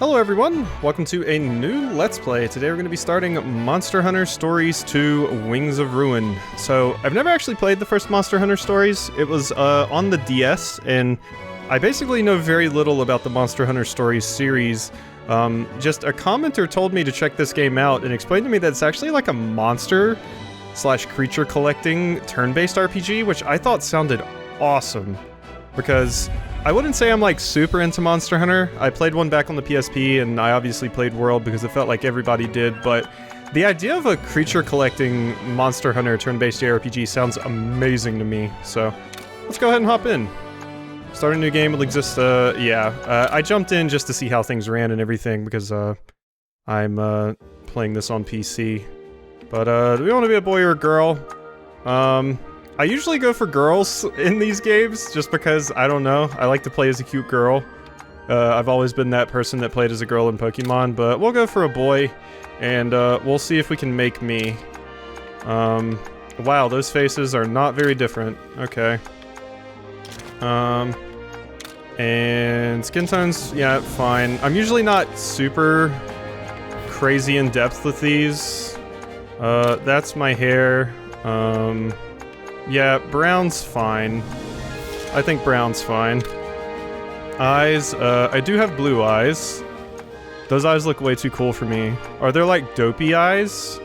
Hello everyone, welcome to a new Let's Play. Today we're going to be starting Monster Hunter Stories 2 Wings of Ruin. So, I've never actually played the first Monster Hunter Stories. It was on the DS, and I basically know very little about the Monster Hunter Stories series. Just a commenter told me to check this game out and explained to me that it's actually like a monster slash creature collecting turn-based RPG, which I thought sounded awesome. Because I wouldn't say I'm like super into Monster Hunter. I played one back on the PSP and I obviously played World because it felt like everybody did, but the idea of a creature collecting Monster Hunter turn-based JRPG sounds amazing to me, so let's go ahead and hop in. Start a new game will exist, I jumped in just to see how things ran and everything because I'm playing this on PC. But do we want to be a boy or a girl? I usually go for girls in these games, just because, I don't know, I like to play as a cute girl. I've always been that person that played as a girl in Pokemon, but we'll go for a boy, and we'll see if we can make me. Wow, those faces are not very different. Okay. And skin tones, yeah, fine. I'm usually not super crazy in depth with these. That's my hair. Yeah, brown's fine. I think brown's fine. Eyes, I do have blue eyes. Those eyes look way too cool for me. Are there like dopey eyes?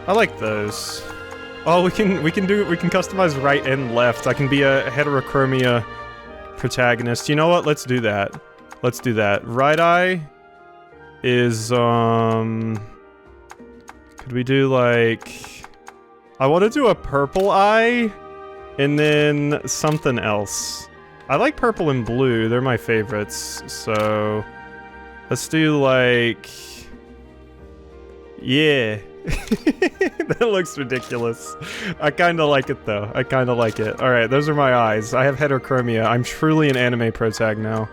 I like those. Oh, we can customize right and left. I can be a heterochromia protagonist. You know what? Let's do that. Let's do that. Right eye is, could we do like... I want to do a purple eye, and then something else. I like purple and blue, they're my favorites, so... Let's do like... Yeah. That looks ridiculous. I kinda like it though, I kinda like it. Alright, those are my eyes. I have heterochromia. I'm truly an anime protag now.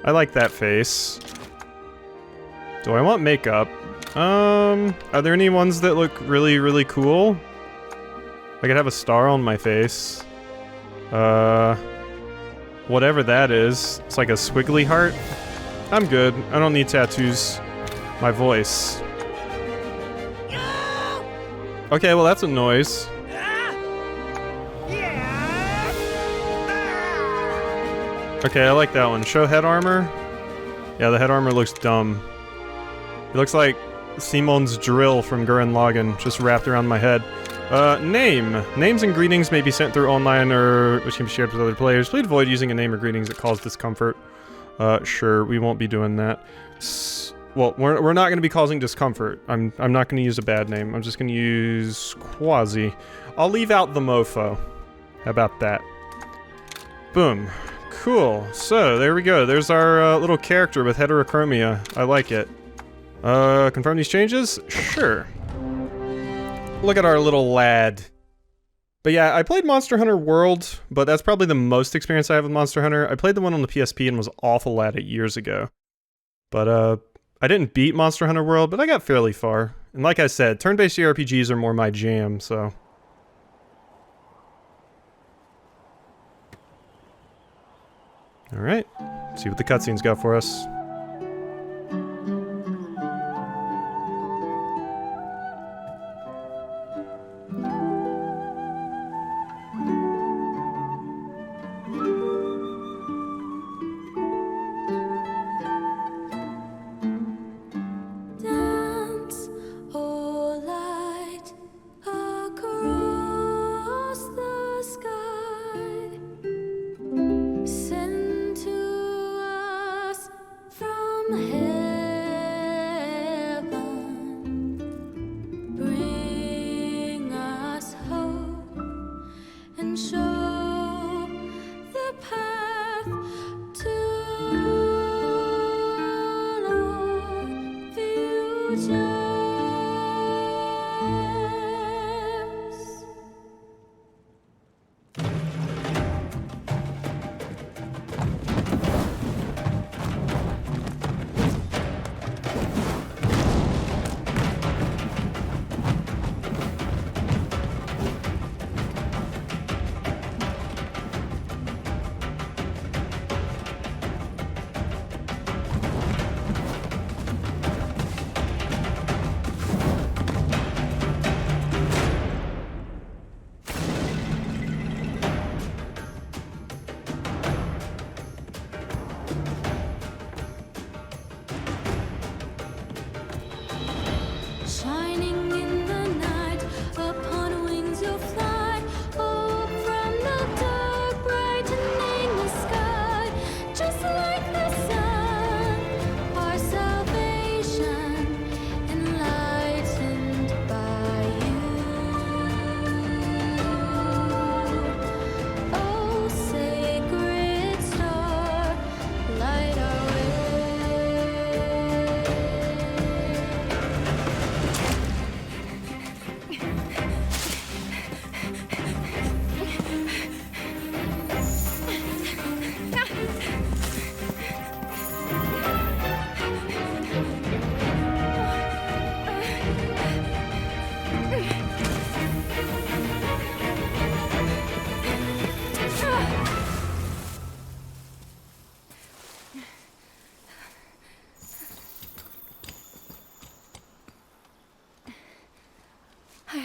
I like that face. Do I want makeup? Are there any ones that look really, really cool? I could have a star on my face. Whatever that is. It's like a squiggly heart. I'm good. I don't need tattoos. My voice. Okay, well that's a noise. Okay, I like that one. Show head armor? Yeah, the head armor looks dumb. It looks like Simon's drill from Gurren Lagann, just wrapped around my head. Name. Names and greetings may be sent through online or which can be shared with other players. Please avoid using a name or greetings that cause discomfort. Sure, we won't be doing that. Well, we're not going to be causing discomfort. I'm not going to use a bad name. I'm just going to use Quasi. I'll leave out the mofo. How about that? Boom. Cool. So, there we go. There's our little character with heterochromia. I like it. Confirm these changes? Sure. Look at our little lad. But yeah, I played Monster Hunter World, but that's probably the most experience I have with Monster Hunter. I played the one on the PSP and was awful at it years ago. But, I didn't beat Monster Hunter World, but I got fairly far. And like I said, turn-based JRPGs are more my jam, so... Alright, see what the cutscenes got for us.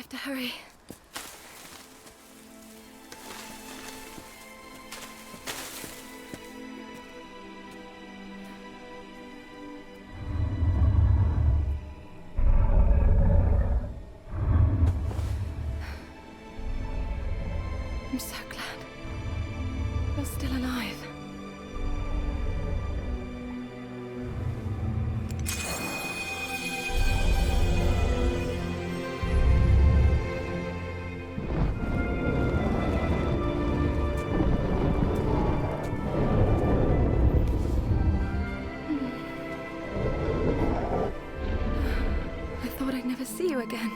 have to hurry. I'm so glad you're still alive. I thought I'd never see you again.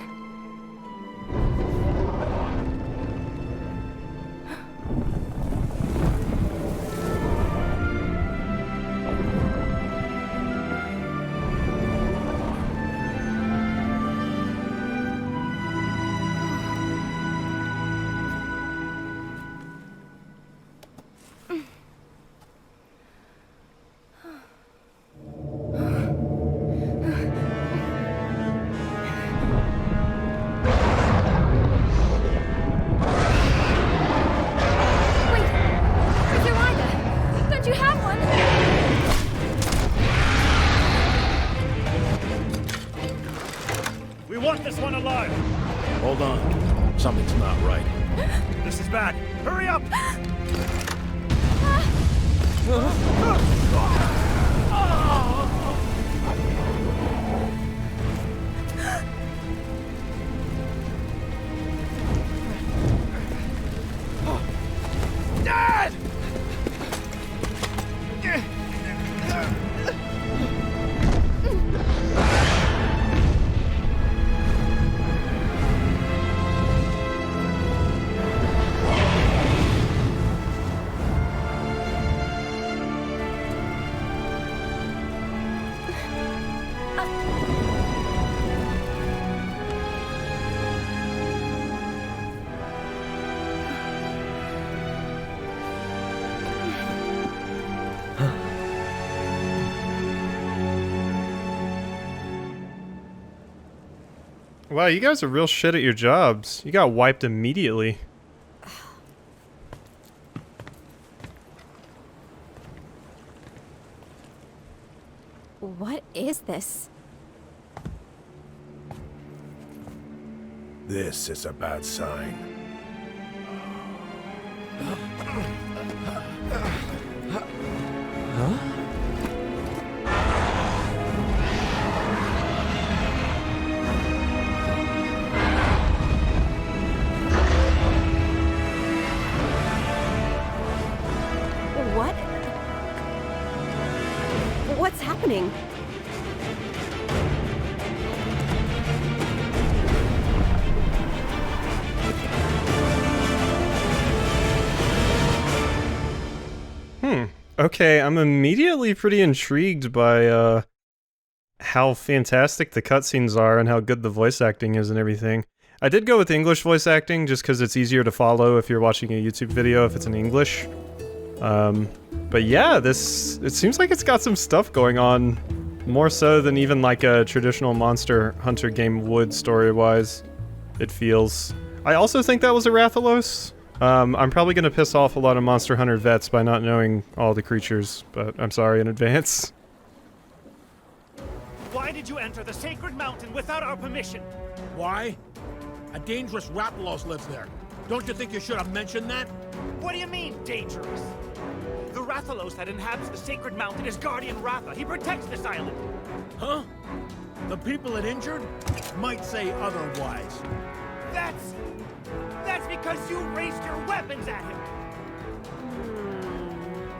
want this one alive! Hold on. Something's not right. This is bad. Hurry up! Dad! Wow, you guys are real shit at your jobs. You got wiped immediately. What is this? This is a bad sign. What? What's happening? Okay, I'm immediately pretty intrigued by how fantastic the cutscenes are and how good the voice acting is and everything. I did go with English voice acting just because it's easier to follow if you're watching a YouTube video if it's in English. But yeah, it seems like it's got some stuff going on, more so than even like a traditional Monster Hunter game would story-wise, it feels. I also think that was a Rathalos. I'm probably gonna piss off a lot of Monster Hunter vets by not knowing all the creatures, but I'm sorry in advance. Why did you enter the sacred mountain without our permission? Why? A dangerous Rathalos lives there. Don't you think you should have mentioned that? What do you mean, dangerous? The Rathalos that inhabits the sacred mountain is Guardian Ratha. He protects this island. Huh? The people it injured might say otherwise. That's because you raised your weapons at him.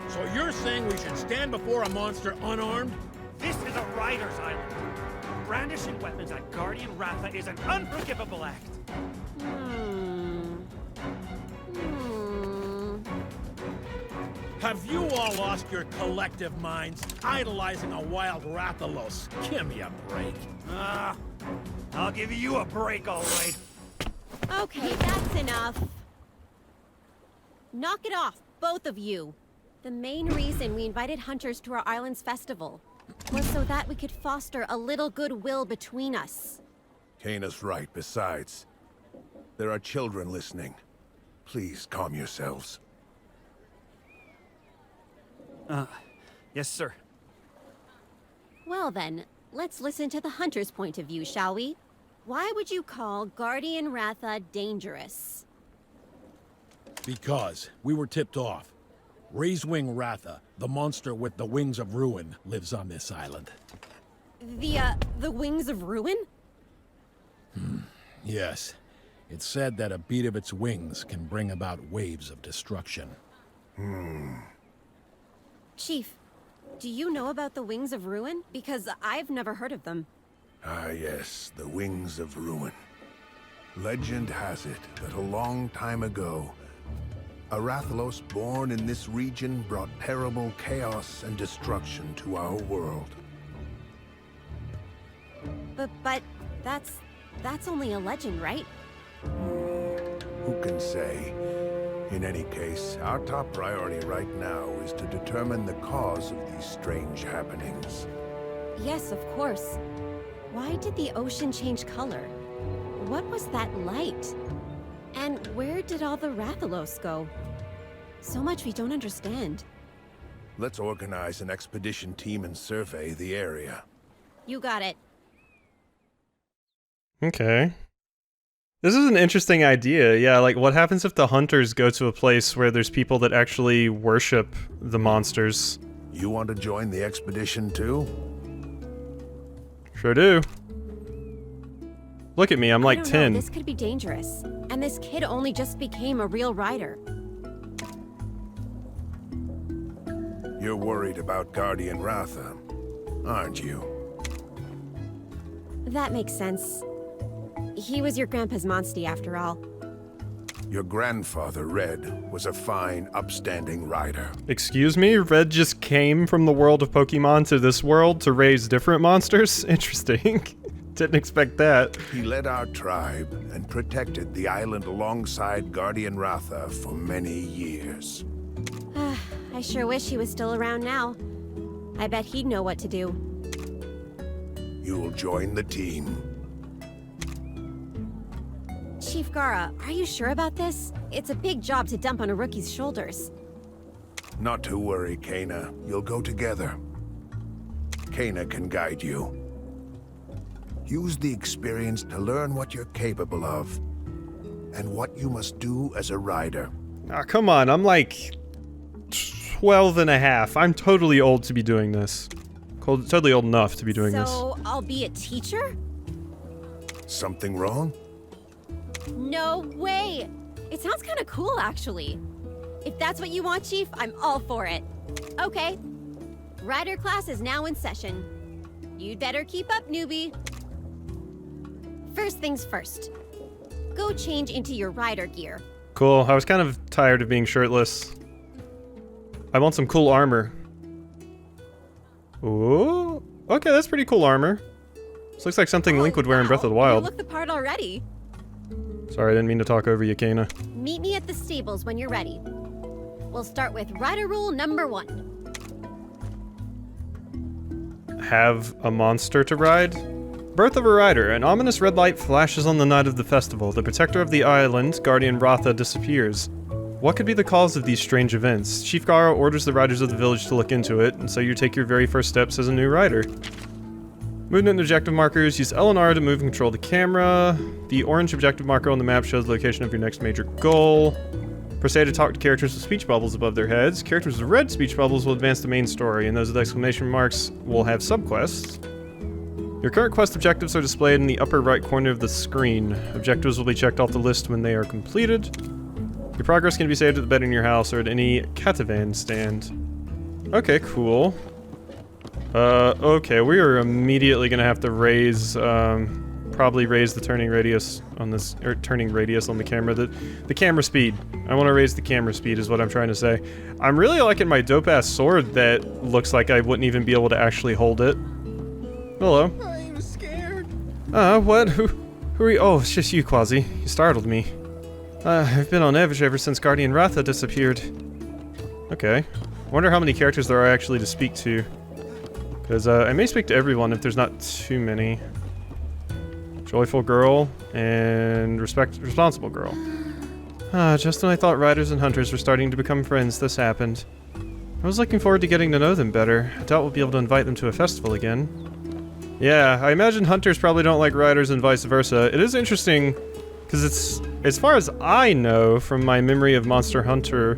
So you're saying we should stand before a monster unarmed? This is a rider's island. Brandishing weapons at Guardian Ratha is an unforgivable act. Have you all lost your collective minds idolizing a wild Rathalos? Give me a break. I'll give you a break, all right. Okay, that's enough. Knock it off, both of you. The main reason we invited hunters to our island's festival was so that we could foster a little goodwill between us. Kana's right. Besides, There are children listening. Please calm yourselves. Yes, sir. Well then, let's listen to the hunter's point of view, shall we? Why would you call Guardian Ratha dangerous? Because we were tipped off. Raisewing Ratha, the monster with the wings of ruin, lives on this island. The wings of ruin? Yes. It's said that a beat of its wings can bring about waves of destruction. Chief, do you know about the wings of ruin? Because I've never heard of them. Ah yes, the Wings of Ruin. Legend has it that a long time ago, a Rathalos born in this region brought terrible chaos and destruction to our world. But that's only a legend, right? Who can say? In any case, our top priority right now is to determine the cause of these strange happenings. Yes, of course. Why did the ocean change color? What was that light? And where did all the Rathalos go? So much we don't understand. Let's organize an expedition team and survey the area. You got it. Okay. This is an interesting idea. Yeah, like what happens if the hunters go to a place where there's people that actually worship the monsters? You want to join the expedition too? Sure do. Look at me, I'm like I don't 10. know, this could be dangerous. And this kid only just became a real rider. You're worried about Guardian Ratha, aren't you? That makes sense. He was your grandpa's Monstie after all. Your grandfather, Red, was a fine, upstanding rider. Excuse me? Red just came from the world of Pokemon to this world to raise different monsters? Interesting. Didn't expect that. He led our tribe and protected the island alongside Guardian Ratha for many years. I sure wish he was still around now. I bet he'd know what to do. You'll join the team. Chief Gara, are you sure about this? It's a big job to dump on a rookie's shoulders. Not to worry, Kana. You'll go together. Kana can guide you. Use the experience to learn what you're capable of, and what you must do as a rider. Ah, come on, I'm like 12 and a half. I'm totally old to be doing this. Totally old enough to be doing this. So, I'll be a teacher? Something wrong? No way! It sounds kinda cool, actually. If that's what you want, Chief, I'm all for it. Okay. Rider class is now in session. You'd better keep up, newbie. First things first. Go change into your rider gear. Cool, I was kind of tired of being shirtless. I want some cool armor. Ooh, okay, that's pretty cool armor. This looks like something Link would wear in Breath of the Wild. You look the part already. Sorry, I didn't mean to talk over you, Kana. Meet me at the stables when you're ready. We'll start with rider rule number 1. Have a monster to ride? Birth of a rider. An ominous red light flashes on the night of the festival. The protector of the island, Guardian Ratha, disappears. What could be the cause of these strange events? Chief Gara orders the riders of the village to look into it, and so you take your very first steps as a new rider. Movement and objective markers. Use L and R to move and control the camera. The orange objective marker on the map shows the location of your next major goal. Proceed to talk to characters with speech bubbles above their heads. Characters with red speech bubbles will advance the main story, and those with exclamation marks will have subquests. Your current quest objectives are displayed in the upper right corner of the screen. Objectives will be checked off the list when they are completed. Your progress can be saved at the bed in your house or at any catavan stand. Okay, cool. Okay, we are immediately gonna have to raise, probably raise the turning radius on this, or turning radius on the camera, the camera speed. I want to raise the camera speed is what I'm trying to say. I'm really liking my dope-ass sword that looks like I wouldn't even be able to actually hold it. Hello. I'm scared. What? Who are you? Oh, it's just you, Quasi. You startled me. I've been on edge ever since Guardian Ratha disappeared. Okay. I wonder how many characters there are actually to speak to. Because, I may speak to everyone if there's not too many. Joyful girl and responsible girl. Just when I thought riders and hunters were starting to become friends, this happened. I was looking forward to getting to know them better. I doubt we'll be able to invite them to a festival again. Yeah, I imagine hunters probably don't like riders and vice versa. It is interesting, because it's, as far as I know from my memory of Monster Hunter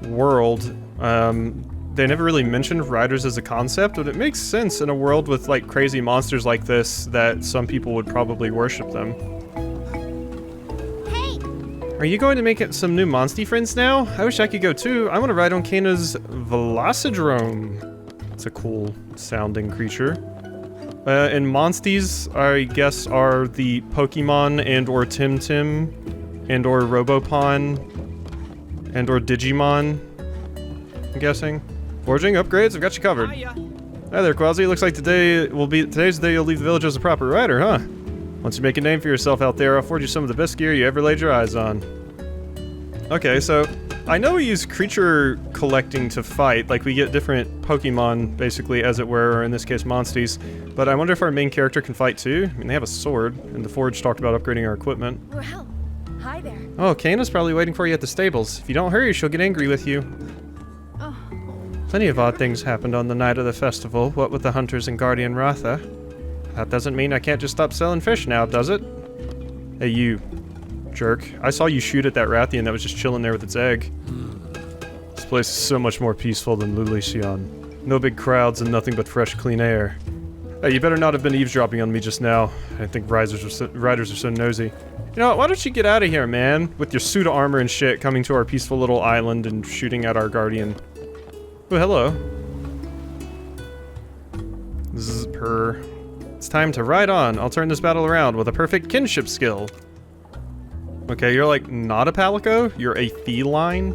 World, they never really mentioned riders as a concept, but it makes sense in a world with like crazy monsters like this that some people would probably worship them. Hey! Are you going to make it some new Monstie friends now? I wish I could go too. I want to ride on Kana's Velocidrome. It's a cool sounding creature. And Monsties, I guess, are the Pokemon and or Tim and or Robopon and or Digimon, I'm guessing. Forging upgrades, I've got you covered. Hiya. Hi there, Quasi. Looks like today's the day you'll leave the village as a proper rider, huh? Once you make a name for yourself out there, I'll forge you some of the best gear you ever laid your eyes on. Okay, so I know we use creature collecting to fight, like we get different Pokemon, basically, as it were, or in this case, Monsties. But I wonder if our main character can fight too? I mean, they have a sword, and the Forge talked about upgrading our equipment. Well, hi there. Oh, Kana's probably waiting for you at the stables. If you don't hurry, she'll get angry with you. Oh, Plenty of odd things happened on the night of the festival, what with the hunters and Guardian Ratha. That doesn't mean I can't just stop selling fish now, does it? Hey, you. Jerk. I saw you shoot at that Rathian that was just chilling there with its egg. This place is so much more peaceful than Lulicion. No big crowds and nothing but fresh, clean air. Hey, you better not have been eavesdropping on me just now. I think riders are so nosy. You know what, why don't you get out of here, man? With your suit of armor and shit, coming to our peaceful little island and shooting at our Guardian. Oh, hello. This is her. It's time to ride on. I'll turn this battle around with a perfect kinship skill. Okay, you're like not a palico? You're a feline?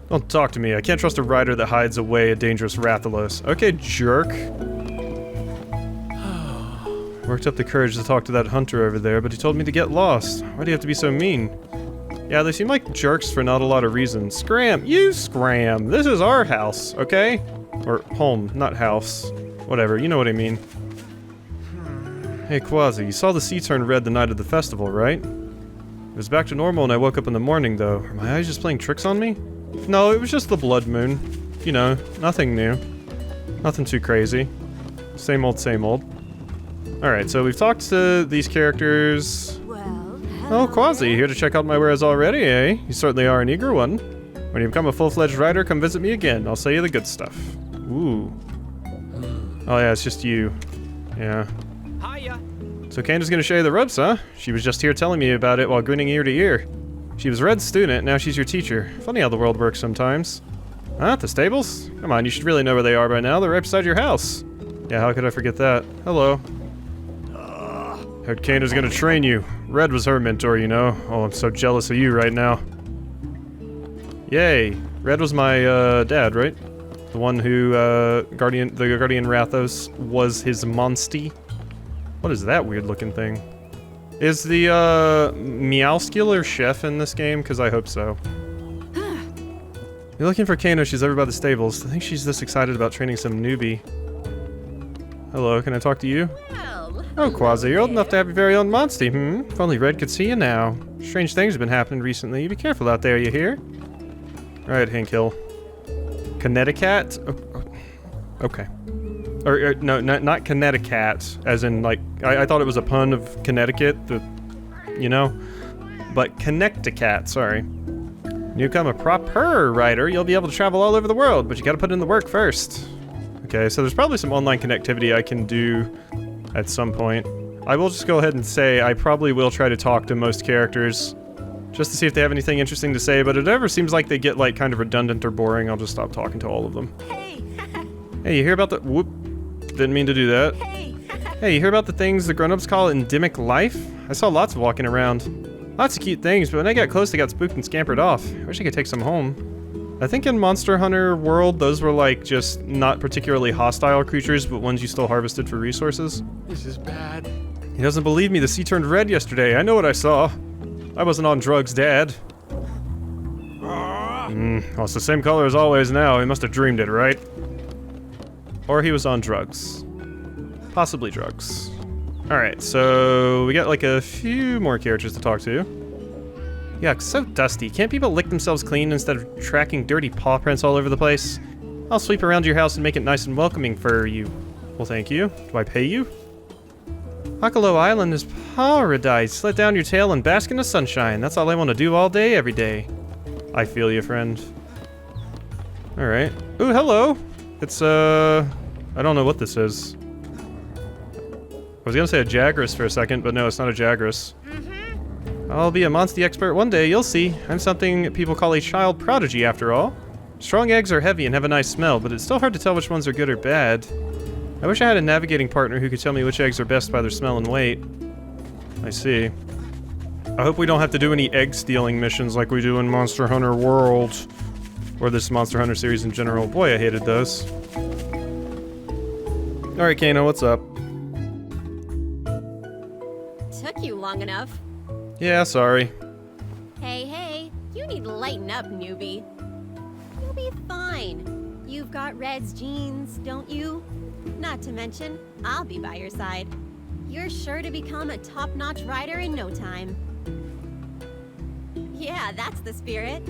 Don't talk to me. I can't trust a rider that hides away a dangerous Rathalos. Okay, jerk. Worked up the courage to talk to that hunter over there, but he told me to get lost. Why do you have to be so mean? Yeah, they seem like jerks for not a lot of reasons. Scram! You scram! This is our house, okay? Or home, not house. Whatever, you know what I mean. Hey, Quasi, you saw the sea turn red the night of the festival, right? It was back to normal when I woke up in the morning, though. Are my eyes just playing tricks on me? No, it was just the blood moon. You know, nothing new. Nothing too crazy. Same old, same old. Alright, so we've talked to these characters. well, Oh, Quasi, here to check out my wares already, eh? You certainly are an eager one. When you become a full-fledged rider, come visit me again. I'll sell you the good stuff. Ooh. Oh yeah, it's just you. Yeah. Hiya. So Candace's gonna show you the ropes, huh? She was just here telling me about it while grinning ear to ear. She was Red's student, now she's your teacher. Funny how the world works sometimes. Huh? The stables? Come on, you should really know where they are by now. They're right beside your house. Yeah, how could I forget that? Hello. Heard Candace's gonna train you. Red was her mentor, you know. Oh, I'm so jealous of you right now. Yay. Red was my, dad, right? The one who, the Guardian Rathos was his Monstie. What is that weird looking thing? Is the, Meowskiller chef in this game? Because I hope so. You're looking for Kano, she's over by the stables. I think she's this excited about training some newbie. Hello, can I talk to you? Well, Oh, Quasi, you're old enough to have your very own Monstie, If only Red could see you now. Strange things have been happening recently. You be careful out there, you hear? Alright, Hankhill. Connecticut? Oh, okay. Or no, not Connecticut, as in, like, I thought it was a pun of Connecticut, you know? But Connecticut, sorry. You become a proper rider, you'll be able to travel all over the world, but you gotta put in the work first. Okay, so there's probably some online connectivity I can do at some point. I will just go ahead and say I probably will try to talk to most characters, just to see if they have anything interesting to say, but if it ever seems like they get, like, kind of redundant or boring, I'll just stop talking to all of them. hey, Hey, you hear about the— whoop. Didn't mean to do that. hey. Hey, you hear about the things the grown-ups call endemic life? I saw lots of walking around. Lots of cute things, but when I got close, they got spooked and scampered off. I wish I could take some home. I think in Monster Hunter World, those were like just not particularly hostile creatures, but ones you still harvested for resources. This is bad. He doesn't believe me, the sea turned red yesterday. I know what I saw. I wasn't on drugs, Dad. Well, it's the same color as always now. He must have dreamed it, right? Or he was on drugs. Possibly drugs. Alright, so we got like a few more characters to talk to. Yuck, so dusty. Can't people lick themselves clean instead of tracking dirty paw prints all over the place? I'll sweep around your house and make it nice and welcoming for you. Well, thank you. Do I pay you? Hakalo Island is paradise. Let down your tail and bask in the sunshine. That's all I want to do all day, every day. I feel you, friend. Alright. Ooh, hello! It's, I don't know what this is. I was gonna say a Jagras for a second, but no, it's not a Jagras. I'll be a Monstie expert one day, you'll see. I'm something people call a child prodigy, after all. Strong eggs are heavy and have a nice smell, but it's still hard to tell which ones are good or bad. I wish I had a navigating partner who could tell me which eggs are best by their smell and weight. I see. I hope we don't have to do any egg stealing missions like we do in Monster Hunter World. Or this Monster Hunter series in general. Boy, I hated those. Alright, Kano, what's up? Took you long enough. Yeah, sorry. Hey, you need to lighten up, newbie. You'll be fine. You've got Red's genes, don't you? Not to mention, I'll be by your side. You're sure to become a top-notch rider in no time. Yeah, that's the spirit.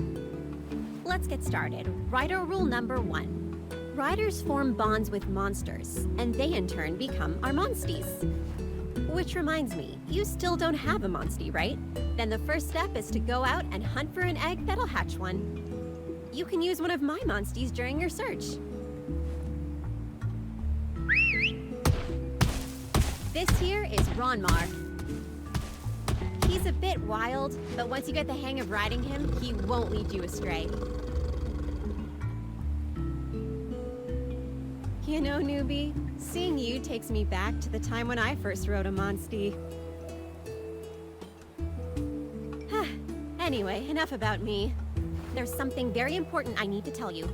Let's get started. Rider rule number 1. Riders form bonds with monsters, and they in turn become our Monsties. Which reminds me, you still don't have a Monstie, right? Then the first step is to go out and hunt for an egg that'll hatch one. You can use one of my Monsties during your search. This here is Ronmar. He's a bit wild, but once you get the hang of riding him, he won't lead you astray. You know, newbie, seeing you takes me back to the time when I first rode a Monstie. Anyway, enough about me. There's something very important I need to tell you.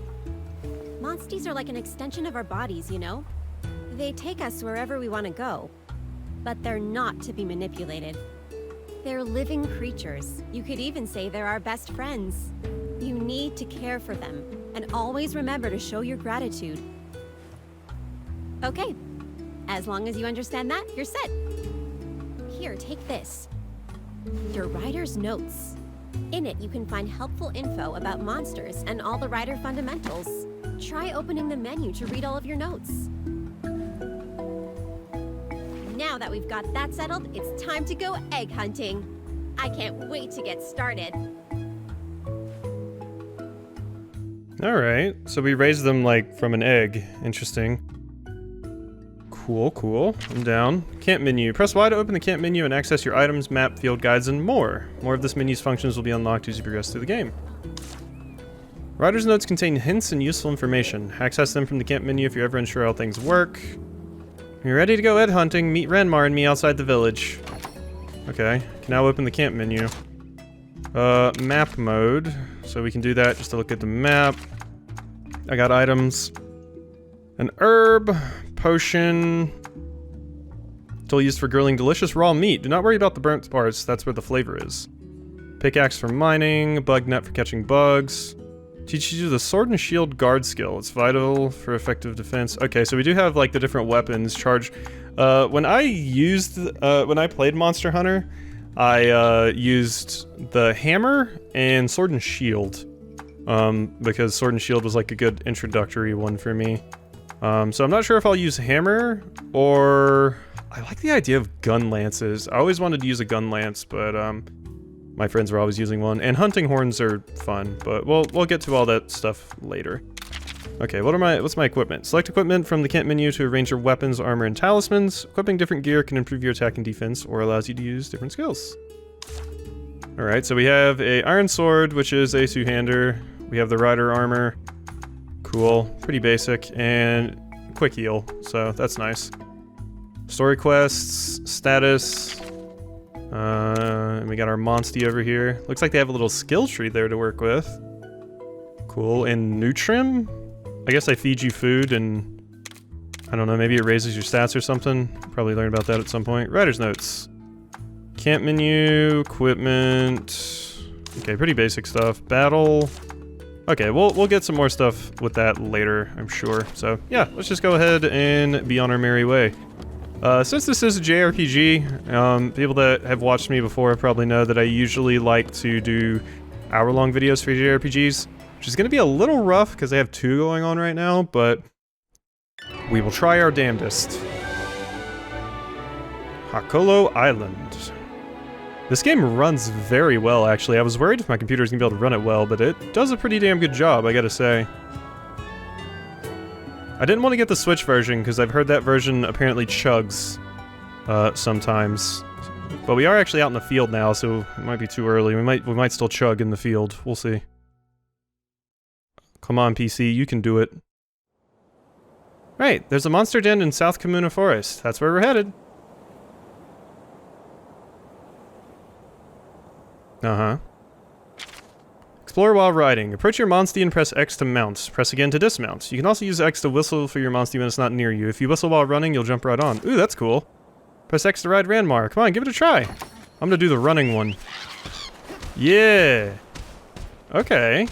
Monsties are like an extension of our bodies, you know? They take us wherever we want to go. But they're not to be manipulated. They're living creatures. You could even say they're our best friends. You need to care for them, and always remember to show your gratitude. Okay. As long as you understand that, you're set. Here, take this. Your rider's notes. In it, you can find helpful info about monsters and all the rider fundamentals. Try opening the menu to read all of your notes. Now that we've got that settled, it's time to go egg hunting. I can't wait to get started. Alright, so we raised them like from an egg. Interesting. Cool. I'm down. Camp menu. Press Y to open the camp menu and access your items, map, field guides, and more. More of this menu's functions will be unlocked as you progress through the game. Rider's notes contain hints and useful information. Access them from the camp menu if you're ever unsure how things work. You're ready to go egg hunting, meet Renmar and me outside the village. Okay, can now open the camp menu. Map mode. So we can do that just to look at the map. I got items. An herb, potion. Tool used for grilling delicious raw meat. Do not worry about the burnt parts, that's where the flavor is. Pickaxe for mining, bug net for catching bugs. Teaches you the sword and shield guard skill. It's vital for effective defense. Okay, so we do have like the different weapons. Charge. When I played Monster Hunter, I used the hammer and sword and shield. Because sword and shield was like a good introductory one for me. So I'm not sure if I'll use hammer or I like the idea of gun lances. I always wanted to use a gun lance, but my friends were always using one, and hunting horns are fun, but we'll get to all that stuff later. Okay, what's my equipment? Select equipment from the camp menu to arrange your weapons, armor, and talismans. Equipping different gear can improve your attack and defense, or allows you to use different skills. Alright, so we have a iron sword, which is a two-hander. We have the rider armor. Cool, pretty basic, and quick heal, so that's nice. Story quests, status. And we got our Monstie over here. Looks like they have a little skill tree there to work with. Cool, and Nutrim? I guess I feed you food and... I don't know, maybe it raises your stats or something. Probably learn about that at some point. Rider's notes. Camp menu, equipment... Okay, pretty basic stuff. Battle... Okay, we'll get some more stuff with that later, I'm sure. So, yeah, let's just go ahead and be on our merry way. Since this is a JRPG, people that have watched me before probably know that I usually like to do hour-long videos for JRPGs, which is going to be a little rough because I have 2 going on right now, but we will try our damnedest. Hakolo Island. This game runs very well, actually. I was worried if my computer was going to be able to run it well, but it does a pretty damn good job, I gotta say. I didn't want to get the Switch version, because I've heard that version apparently chugs sometimes. But we are actually out in the field now, so it might be too early. We might still chug in the field. We'll see. Come on, PC, you can do it. Right, there's a monster den in South Kamuna Forest. That's where we're headed. Uh-huh. Explore while riding. Approach your Monstie and press X to mount. Press again to dismount. You can also use X to whistle for your Monstie when it's not near you. If you whistle while running, you'll jump right on. Ooh, that's cool. Press X to ride Ranmar. Come on, give it a try. I'm gonna do the running one. Yeah. Okay.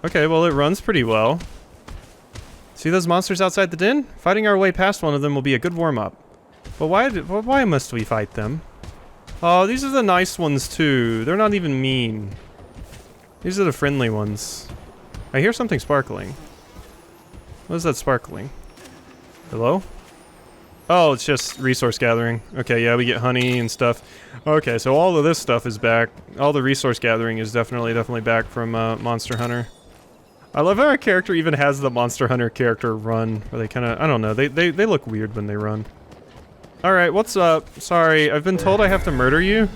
Okay, well, it runs pretty well. See those monsters outside the den? Fighting our way past one of them will be a good warm-up. But why must we fight them? Oh, these are the nice ones, too. They're not even mean. These are the friendly ones. I hear something sparkling. What is that sparkling? Hello? Oh, it's just resource gathering. Okay, yeah, we get honey and stuff. Okay, so all of this stuff is back. All the resource gathering is definitely back from Monster Hunter. I love how our character even has the Monster Hunter character run, where they kind of, I don't know, they look weird when they run. Alright, what's up? Sorry, I've been told I have to murder you.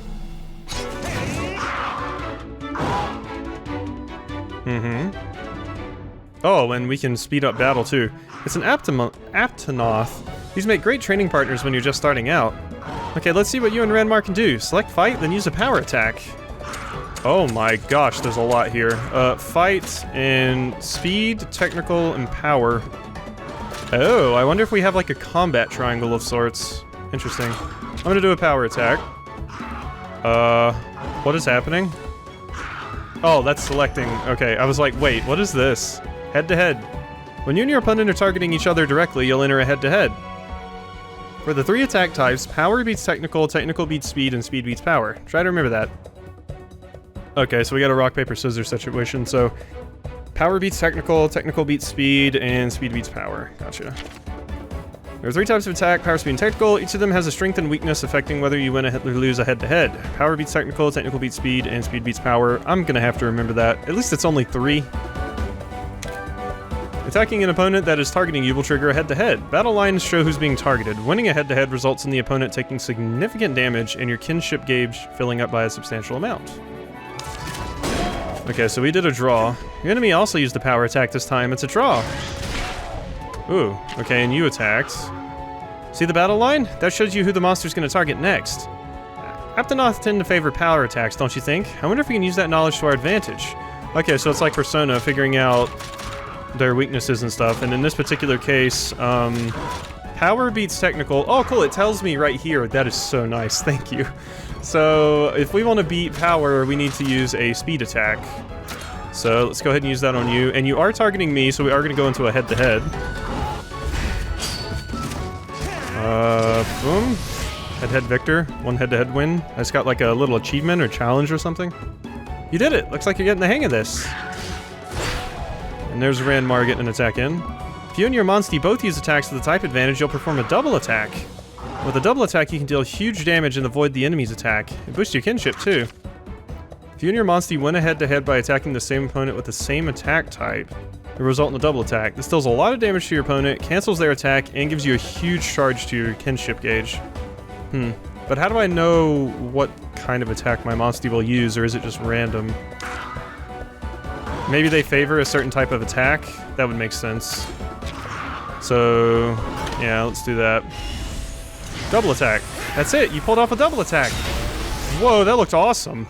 Oh, and we can speed up battle too. It's an Aptonoth. These make great training partners when you're just starting out. Okay, let's see what you and Ranmar can do. Select fight, then use a power attack. Oh my gosh, there's a lot here. Fight and speed, technical, and power. Oh, I wonder if we have like a combat triangle of sorts. Interesting. I'm gonna do a power attack. What is happening? Oh, that's selecting. Okay, I was like, wait, what is this? Head-to-head. When you and your opponent are targeting each other directly, you'll enter a head-to-head. For the 3 attack types, power beats technical, technical beats speed, and speed beats power. Try to remember that. Okay, so we got a rock, paper, scissors situation, so power beats technical, technical beats speed, and speed beats power. Gotcha. There are 3 types of attack, power, speed, and technical. Each of them has a strength and weakness affecting whether you win or lose a head-to-head. Power beats technical, technical beats speed, and speed beats power. I'm gonna have to remember that. At least it's only 3. Attacking an opponent that is targeting you will trigger a head-to-head. Battle lines show who's being targeted. Winning a head-to-head results in the opponent taking significant damage and your kinship gauge filling up by a substantial amount. Okay, so we did a draw. Your enemy also used the power attack this time. It's a draw. Ooh, okay, and you attacked. See the battle line? That shows you who the monster's gonna target next. Aptonoth tend to favor power attacks, don't you think? I wonder if we can use that knowledge to our advantage. Okay, so it's like Persona, figuring out their weaknesses and stuff, and in this particular case, power beats technical. Oh, cool, it tells me right here. That is so nice, thank you. So, if we want to beat power, we need to use a speed attack. So, let's go ahead and use that on you. And you are targeting me, so we are going to go into a head-to-head. Boom. Head-to-head victor. 1 head-to-head win. I just got like a little achievement or challenge or something. You did it! Looks like you're getting the hang of this. And there's Ranmar getting an attack in. If you and your Monstie both use attacks with a type advantage, you'll perform a double attack. With a double attack, you can deal huge damage and avoid the enemy's attack. It boosts your kinship, too. If you and your Monstie win a head-to-head by attacking the same opponent with the same attack type, it will result in a double attack. This deals a lot of damage to your opponent, cancels their attack, and gives you a huge charge to your kinship gauge. But how do I know what kind of attack my Monstie will use, or is it just random? Maybe they favor a certain type of attack? That would make sense. So, yeah, let's do that. Double attack. That's it, you pulled off a double attack. Whoa, that looked awesome.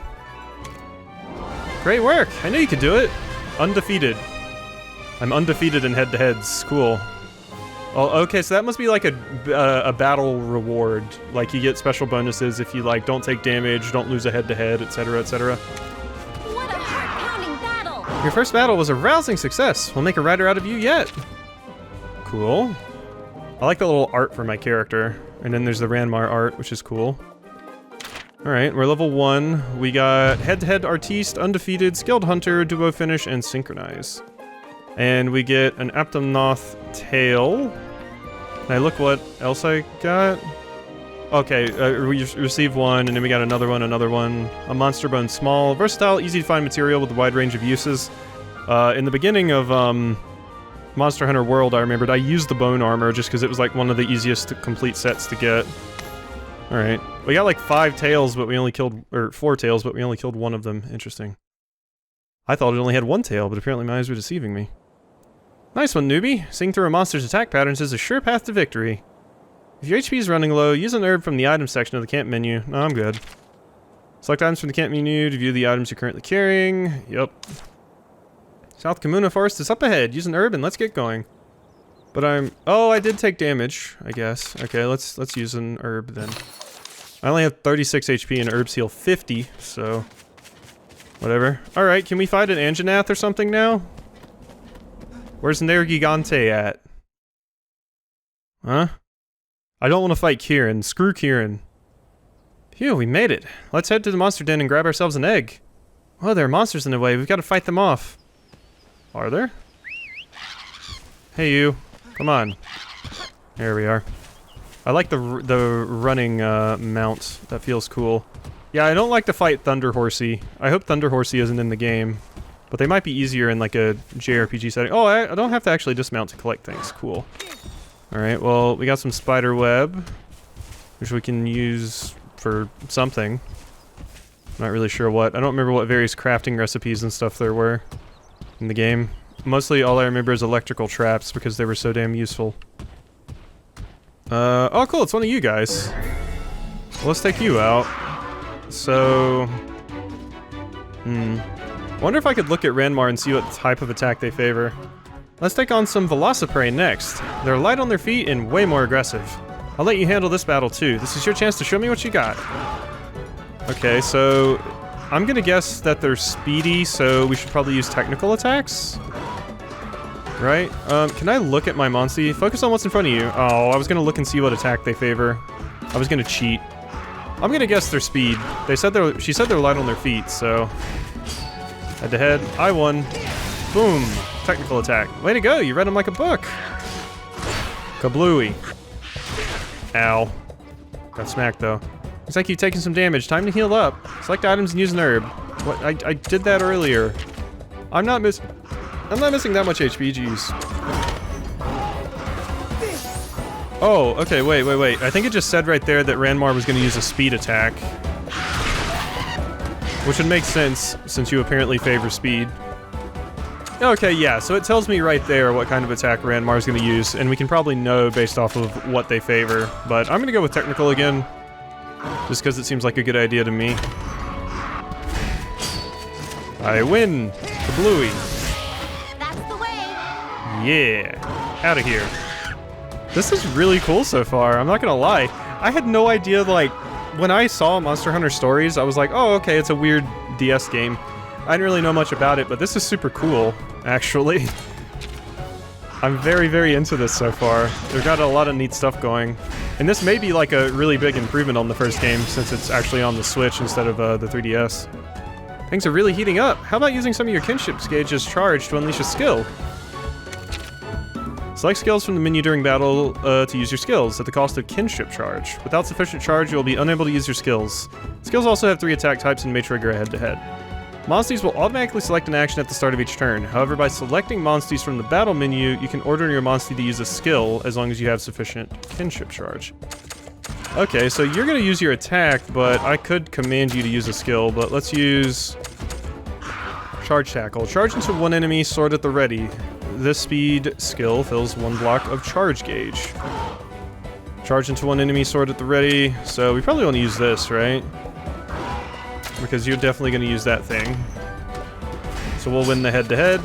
Great work, I knew you could do it. Undefeated. I'm undefeated in head-to-heads, cool. Well, okay, so that must be like a battle reward. Like you get special bonuses if you like don't take damage, don't lose a head-to-head, etc., etc. What a heart-pounding battle! Your first battle was a rousing success. We'll make a rider out of you yet. Cool. I like the little art for my character. And then there's the Ranmar art, which is cool. Alright, we're level 1. We got head-to-head artiste, undefeated, skilled hunter, duo finish, and synchronize. And we get an Aptomnoth tail. Can I look what else I got? Okay, we receive one, and then we got another one. A monster bone small, versatile, easy to find material with a wide range of uses. In the beginning of Monster Hunter World, I remembered I used the bone armor just because it was like one of the easiest to complete sets to get. Alright, we got like 5 tails, but we only killed, or 4 tails, but we only killed one of them. Interesting. I thought it only had 1 tail, but apparently my eyes were deceiving me. Nice one, newbie. Seeing through a monster's attack patterns is a sure path to victory. If your HP is running low, use an herb from the item section of the camp menu. No, I'm good. Select items from the camp menu to view the items you're currently carrying. Yep. South Kamuna Forest is up ahead. Use an herb and let's get going. But oh, I did take damage, I guess. Okay, let's use an herb then. I only have 36 HP and herbs heal 50, so whatever. Alright, can we fight an Anjanath or something now? Where's Nergigante at? Huh? I don't want to fight Kieran. Screw Kieran. Phew, we made it. Let's head to the monster den and grab ourselves an egg. Oh, there are monsters in the way. We've got to fight them off. Are there? Hey, you. Come on. There we are. I like the running mount. That feels cool. Yeah, I don't like to fight Thunder Horsey. I hope Thunder Horsey isn't in the game. But they might be easier in like a JRPG setting. Oh, I don't have to actually dismount to collect things. Cool. Alright, well, we got some spider web, which we can use for something. Not really sure what. I don't remember what various crafting recipes and stuff there were in the game. Mostly all I remember is electrical traps because they were so damn useful. Oh cool, it's one of you guys. Well, let's take you out. So... Wonder if I could look at Ranmar and see what type of attack they favor. Let's take on some Velociprey next. They're light on their feet and way more aggressive. I'll let you handle this battle too. This is your chance to show me what you got. Okay, so I'm gonna guess that they're speedy, so we should probably use technical attacks? Right? Can I look at my Monstie? Focus on what's in front of you. Oh, I was gonna look and see what attack they favor. I was gonna cheat. I'm gonna guess their speed. She said they're light on their feet, so... Head to head, I won. Boom! Technical attack. Way to go, you read them like a book! Kablooey. Ow. Got smacked though. Looks like you've taken some damage. Time to heal up. Select items and use an herb. What? I did that earlier. I'm not missing that much HP, jeez. Oh, okay, wait. I think it just said right there that Ranmar was gonna use a speed attack. Which would make sense, since you apparently favor speed. Okay, yeah, so it tells me right there what kind of attack Ranmar's gonna use, and we can probably know based off of what they favor. But I'm gonna go with technical again, just because it seems like a good idea to me. I win! Kablooey! That's the way! Yeah! Out of here. This is really cool so far, I'm not gonna lie. I had no idea, like, when I saw Monster Hunter Stories, I was like, oh, okay, it's a weird DS game. I didn't really know much about it, but this is super cool, actually. I'm very, very into this so far. They've got a lot of neat stuff going. And this may be like a really big improvement on the first game, since it's actually on the Switch instead of the 3DS. Things are really heating up. How about using some of your kinship's gauge's charge to unleash a skill? Select skills from the menu during battle to use your skills at the cost of kinship charge. Without sufficient charge, you'll be unable to use your skills. Skills also have 3 attack types and may trigger a head-to-head. Monsties will automatically select an action at the start of each turn. However, by selecting Monsties from the battle menu, you can order your Monstie to use a skill as long as you have sufficient kinship charge. Okay, so you're going to use your attack, but I could command you to use a skill, but let's use... Charge Tackle. Charge into one enemy, sword at the ready. This speed skill fills 1 block of charge gauge. Charge into one enemy, sword at the ready. So we probably want to use this, right? Because you're definitely going to use that thing. So we'll win the head-to-head.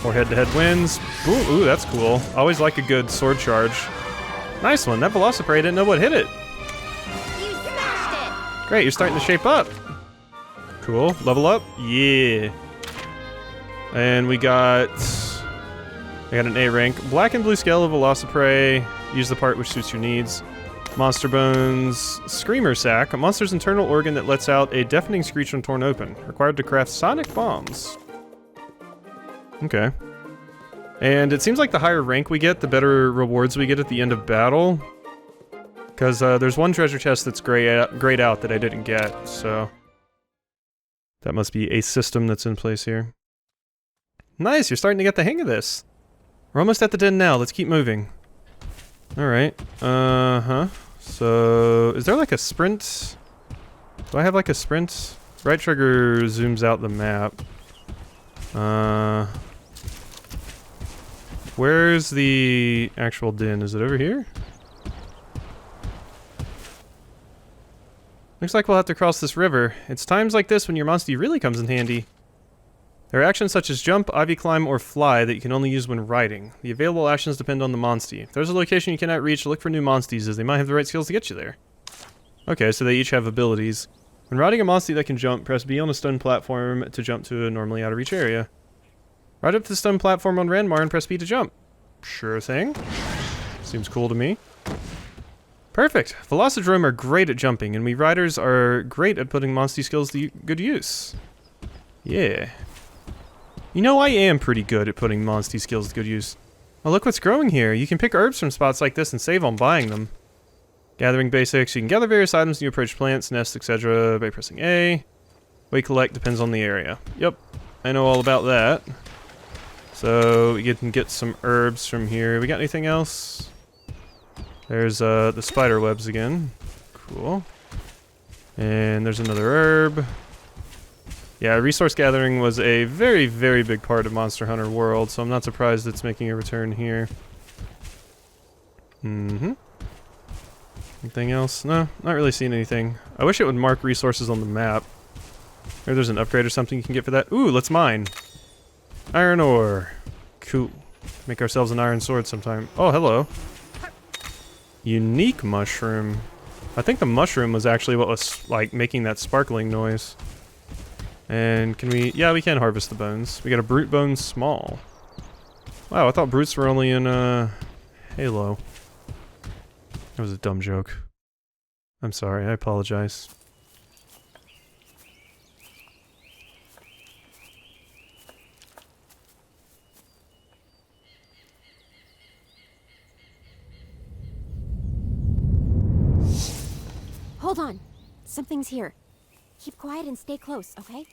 Or head-to-head wins. Ooh, that's cool. Always like a good sword charge. Nice one. That Velociprey didn't know what hit it. You smashed it! Great, you're starting to shape up. Cool. Level up? Yeah. And we got... I got an A rank. Black and blue scale of Velociprey. Use the part which suits your needs. Monster Bones. Screamer Sack. A monster's internal organ that lets out a deafening screech when torn open. Required to craft sonic bombs. Okay. And it seems like the higher rank we get, the better rewards we get at the end of battle. Because there's one treasure chest that's grayed out that I didn't get, so... that must be a system that's in place here. Nice, you're starting to get the hang of this. We're almost at the den now, let's keep moving. Alright, so... is there like a sprint? Do I have like a sprint? Right trigger zooms out the map. Where's the actual den? Is it over here? Looks like we'll have to cross this river. It's times like this when your Monstie really comes in handy. There are actions such as jump, ivy climb, or fly that you can only use when riding. The available actions depend on the Monstie. If there's a location you cannot reach, look for new Monsties as they might have the right skills to get you there. Okay, so they each have abilities. When riding a Monstie that can jump, press B on a stone platform to jump to a normally out of reach area. Ride up to the stone platform on Ranmar and press B to jump. Sure thing. Seems cool to me. Perfect. Velocidrome are great at jumping, and we riders are great at putting Monstie skills to good use. Yeah. You know, I am pretty good at putting Monstie skills to good use. Oh, look what's growing here. You can pick herbs from spots like this and save on buying them. Gathering basics. You can gather various items when you approach plants, nests, etc. by pressing A. What you collect depends on the area. Yep. I know all about that. So, we can get some herbs from here. We got anything else? There's the spider webs again. Cool. And there's another herb. Yeah, resource gathering was a very, very big part of Monster Hunter World, so I'm not surprised it's making a return here. Mm-hmm. Anything else? No, not really seeing anything. I wish it would mark resources on the map. Maybe there's an upgrade or something you can get for that. Ooh, let's mine. Iron ore. Cool. Make ourselves an iron sword sometime. Oh, hello. Unique mushroom. I think the mushroom was actually what was, like, making that sparkling noise. And can we... yeah, we can harvest the bones. We got a brute bone small. Wow, I thought brutes were only in, Halo. That was a dumb joke. I'm sorry, I apologize. Hold on. Something's here. Keep quiet and stay close, okay?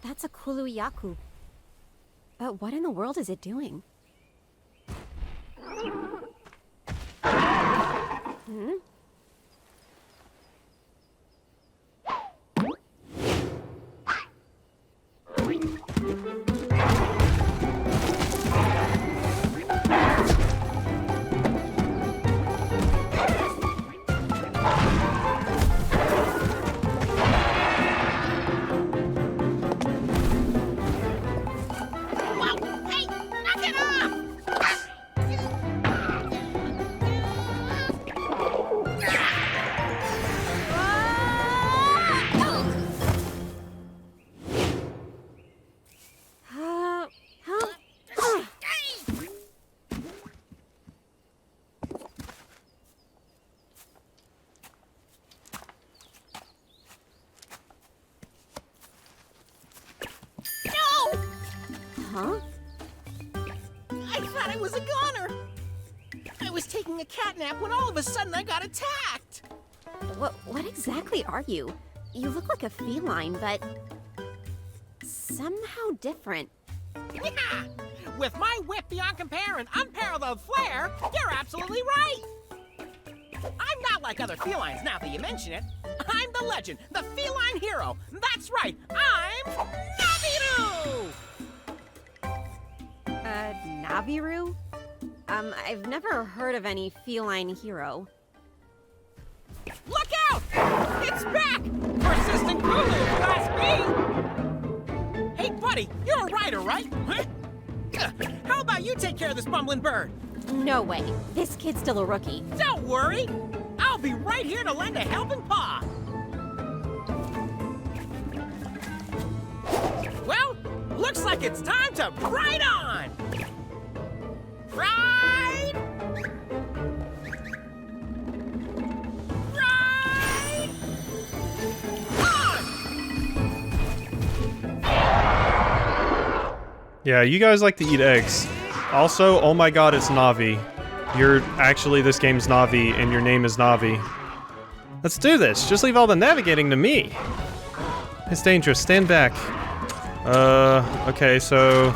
That's a Kuluyaku. But what in the world is it doing? Hmm? Huh? I thought I was a goner. I was taking a cat nap when all of a sudden I got attacked. What exactly are you? You look like a feline, but somehow different. Yeah! With my whip beyond compare and unparalleled flair, you're absolutely right. I'm not like other felines now that you mention it. I'm the legend, the feline hero. That's right, I'm Naviru! Naviru? I've never heard of any feline hero. Look out! It's back! Persistent Kulu, class B! Hey, buddy, you're a rider, right? Huh? How about you take care of this bumbling bird? No way. This kid's still a rookie. Don't worry. I'll be right here to lend a helping paw. Well, looks like it's time to ride on. Ride! Ride! On! Yeah, you guys like to eat eggs. Also, oh my god, it's Navi. You're actually, this game's Navi, and your name is Navi. Let's do this. Just leave all the navigating to me. It's dangerous. Stand back. Okay, so...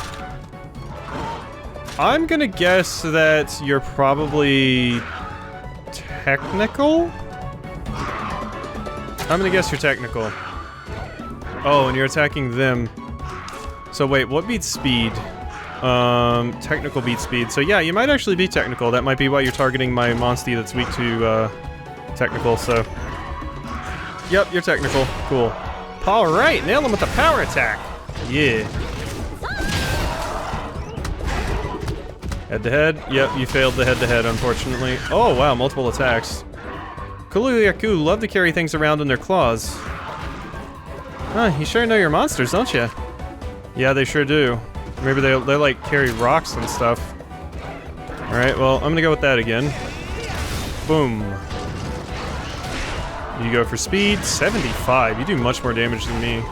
I'm gonna guess that you're probably... technical? I'm gonna guess you're technical. Oh, and you're attacking them. So wait, what beats speed? Technical beats speed. So yeah, you might actually be technical. That might be why you're targeting my Monstie that's weak to, technical, so... Yep, you're technical. Cool. Alright, nail him with the power attack! Yeah. Head-to-head? Yep, you failed the head-to-head, unfortunately. Oh, wow, multiple attacks. Kuluyaku love to carry things around in their claws. Huh, you sure know your monsters, don't you? Yeah, they sure do. Maybe they like carry rocks and stuff. Alright, well, I'm gonna go with that again. Boom. You go for speed, 75. You do much more damage than me.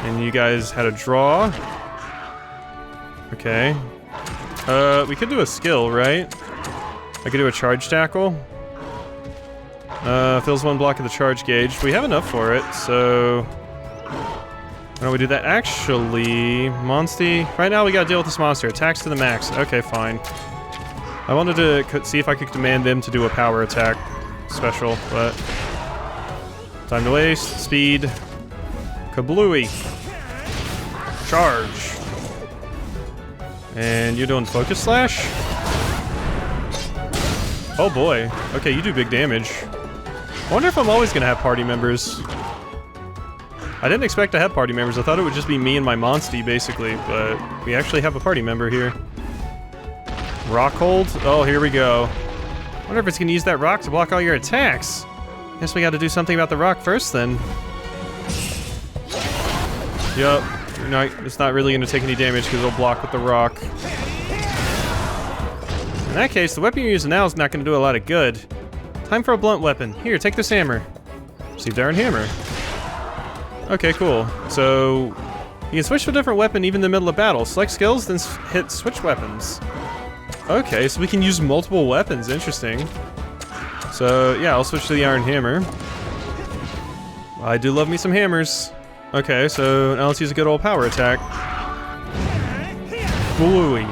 And you guys had a draw. Okay. We could do a skill, right? I could do a charge tackle. Fills one block of the charge gauge. We have enough for it, so... Why don't we do that? Actually, Monstie... Right now we gotta deal with this monster. Attacks to the max. Okay, fine. I wanted to see if I could command them to do a power attack special, but... Time to waste. Speed. Kablooey. Charge. And you're doing Focus Slash? Oh boy. Okay, you do big damage. I wonder if I'm always gonna have party members. I didn't expect to have party members. I thought it would just be me and my Monstie, basically, but we actually have a party member here. Rock hold? Oh, here we go. I wonder if it's gonna use that rock to block all your attacks. Guess we gotta do something about the rock first, then. Yup. No, it's not really gonna take any damage because it'll block with the rock. In that case, the weapon you're using now is not gonna do a lot of good. Time for a blunt weapon. Here, take this hammer. See, Darren Hammer. Okay, cool. So, you can switch to a different weapon even in the middle of battle. Select skills, then hit switch weapons. Okay, so we can use multiple weapons. Interesting. So, yeah, I'll switch to the Iron Hammer. I do love me some hammers. Okay, so now let's use a good old power attack. Bluey.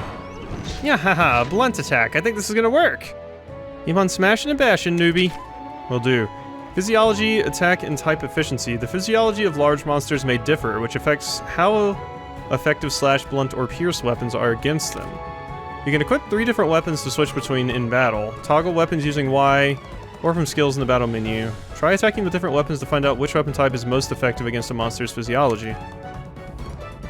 Yeah, haha, blunt attack. I think this is gonna work. Keep on smashing and bashing, newbie. Will do. Physiology, attack, and type efficiency. The physiology of large monsters may differ, which affects how effective slash, blunt, or pierce weapons are against them. You can equip 3 different weapons to switch between in battle. Toggle weapons using Y, or from skills in the battle menu. Try attacking with different weapons to find out which weapon type is most effective against a monster's physiology.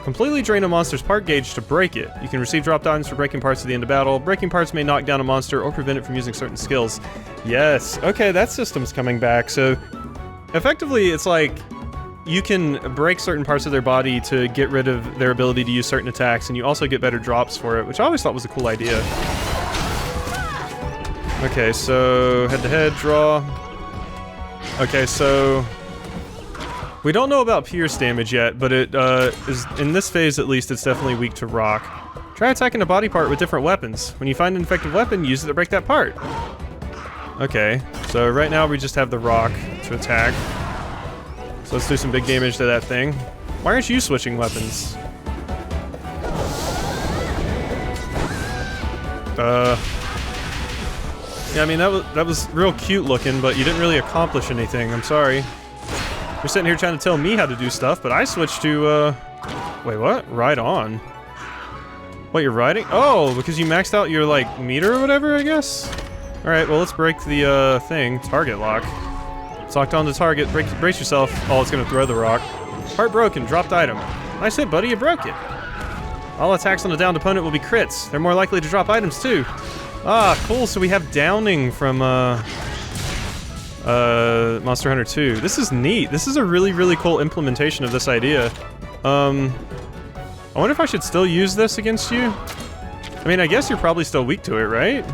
Completely drain a monster's part gauge to break it. You can receive drop-downs for breaking parts at the end of battle. Breaking parts may knock down a monster or prevent it from using certain skills. Yes, okay, that system's coming back. So, effectively, it's like you can break certain parts of their body to get rid of their ability to use certain attacks, and you also get better drops for it, which I always thought was a cool idea. Okay, so head-to-head, draw. Okay, so... We don't know about pierce damage yet, but it is, in this phase at least, it's definitely weak to rock. Try attacking a body part with different weapons. When you find an effective weapon, use it to break that part. Okay, so right now we just have the rock to attack. So let's do some big damage to that thing. Why aren't you switching weapons? Yeah, I mean, that was real cute looking, but you didn't really accomplish anything. I'm sorry. You're sitting here trying to tell me how to do stuff, but I switched to, wait, what? Ride on. What, you're riding? Oh, because you maxed out your, like, meter or whatever, I guess? Alright, well, let's break the, thing. Target lock. It's locked on the target. Brace yourself. Oh, it's gonna throw the rock. Part broken. Dropped item. Nice hit, buddy. You broke it. All attacks on a downed opponent will be crits. They're more likely to drop items too. Ah, cool, so we have downing from Monster Hunter 2. This is neat. This is a really, really cool implementation of this idea. I wonder if I should still use this against you? I mean, I guess you're probably still weak to it, right?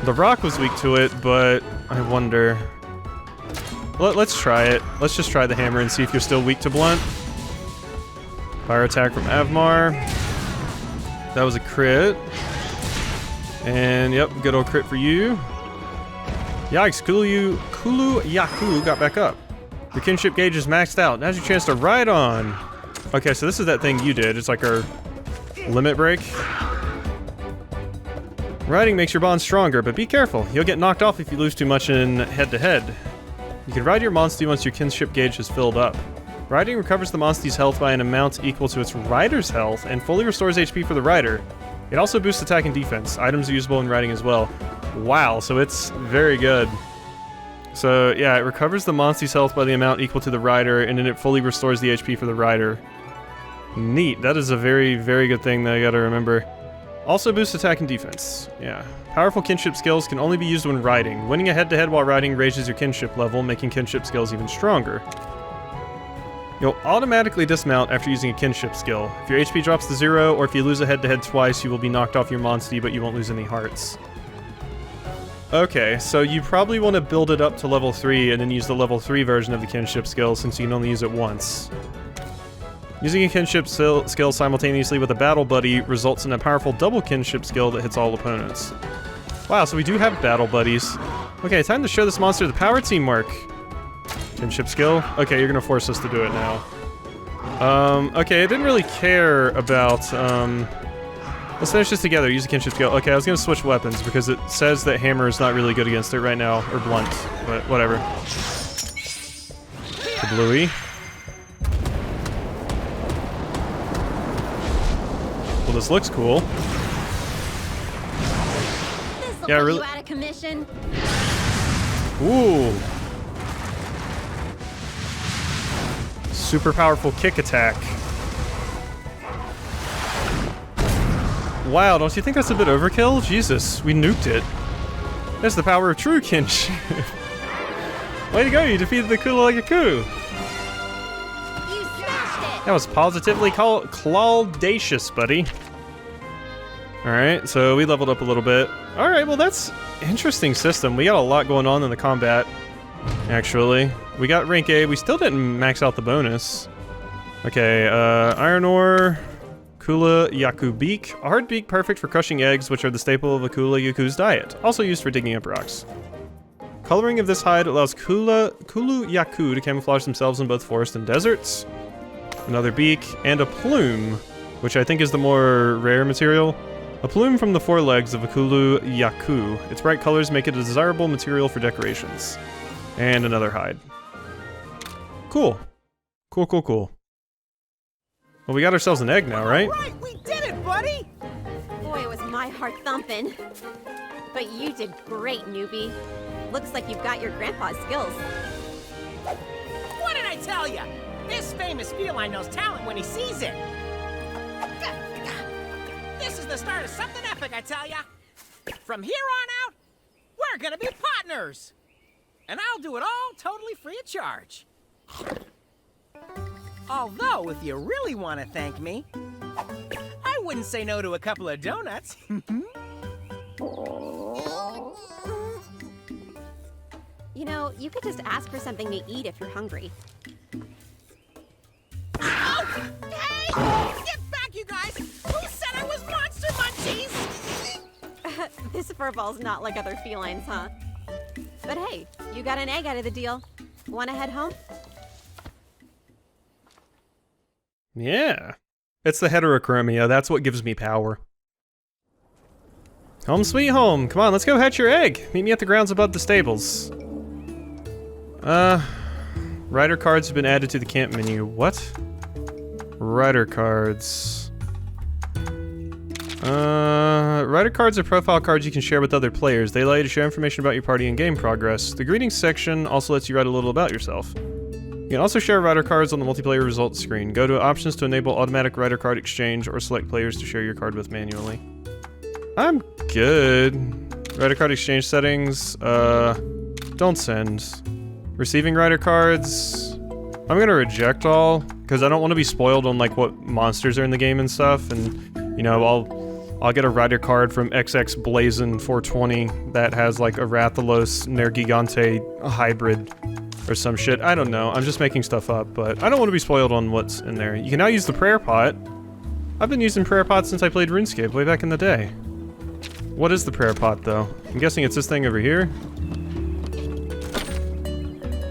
The rock was weak to it, but I wonder. Let's try it. Let's just try the hammer and see if you're still weak to blunt. Fire attack from Avmar. That was a crit. And yep, good old crit for you. Yikes, Kulu Yaku got back up. Your kinship gauge is maxed out. Now's your chance to ride on. Okay, so this is that thing you did. It's like our limit break. Riding makes your bond stronger, but be careful. You'll get knocked off if you lose too much in head-to-head. You can ride your Monstie once your kinship gauge has filled up. Riding recovers the Monstie's health by an amount equal to its rider's health and fully restores HP for the rider. It also boosts attack and defense. Items are usable in riding as well. Wow, so it's very good. So yeah, it recovers the Monsties health by the amount equal to the rider, and then it fully restores the HP for the rider. Neat. That is a very, very good thing that I gotta remember. Also boosts attack and defense. Yeah. Powerful kinship skills can only be used when riding. Winning a head-to-head while riding raises your kinship level, making kinship skills even stronger. You'll automatically dismount after using a kinship skill. If your HP drops to 0, or if you lose a head-to-head twice, you will be knocked off your Monstie, but you won't lose any hearts. Okay, so you probably want to build it up to level 3 and then use the level 3 version of the kinship skill since you can only use it once. Using a kinship skill simultaneously with a battle buddy results in a powerful double kinship skill that hits all opponents. Wow, so we do have battle buddies. Okay, time to show this monster the power teamwork. Kinship skill? Okay, you're gonna force us to do it now. Okay, I didn't really care about, let's finish this together, use a kinship skill. Okay, I was gonna switch weapons because it says that hammer is not really good against it right now, or blunt, but whatever. The bluey. Well, this looks cool. This'll Yeah, put really. you out of commission. Ooh. Super powerful kick attack. Wow, don't you think that's a bit overkill? Jesus, we nuked it. That's the power of true kinship. Way to go, you defeated the Kula Yaku. You smashed it! That was positively claudacious, buddy. Alright, so we leveled up a little bit. Alright, well that's interesting system. We got a lot going on in the combat, actually. We got rank A, we still didn't max out the bonus. Okay, iron ore, Kula Yaku beak. A hard beak perfect for crushing eggs, which are the staple of a Kula Yaku's diet. Also used for digging up rocks. Coloring of this hide allows Kulu Yaku to camouflage themselves in both forest and deserts. Another beak, and a plume, which I think is the more rare material. A plume from the forelegs of a Kulu Yaku. Its bright colors make it a desirable material for decorations. And another hide. Cool. Cool, cool, cool. Well, we got ourselves an egg now, right? Right, we did it, buddy! Boy, it was my heart thumping. But you did great, newbie. Looks like you've got your grandpa's skills. What did I tell you? This famous feline knows talent when he sees it. This is the start of something epic, I tell ya. From here on out, we're gonna be partners. And I'll do it all totally free of charge. Although, if you really want to thank me, I wouldn't say no to a couple of donuts. You know, you could just ask for something to eat if you're hungry. Oh, hey! Get back, you guys! Who said I was Monster Munchies? This furball's not like other felines, huh? But hey, you got an egg out of the deal. Wanna head home? Yeah. It's the heterochromia, that's what gives me power. Home sweet home. Come on, let's go hatch your egg. Meet me at the grounds above the stables. Rider cards have been added to the camp menu. What? Rider cards. Rider cards are profile cards you can share with other players. They allow you to share information about your party and game progress. The greetings section also lets you write a little about yourself. You can also share rider cards on the multiplayer results screen. Go to options to enable automatic rider card exchange or select players to share your card with manually. I'm good. Rider card exchange settings, don't send. Receiving rider cards, I'm gonna reject all, because I don't want to be spoiled on like what monsters are in the game and stuff, and you know, I'll get a rider card from XX Blazin 420 that has like a Rathalos Nergigante hybrid or some shit. I don't know. I'm just making stuff up, but I don't want to be spoiled on what's in there. You can now use the prayer pot. I've been using prayer pot since I played RuneScape way back in the day. What is the prayer pot, though? I'm guessing it's this thing over here.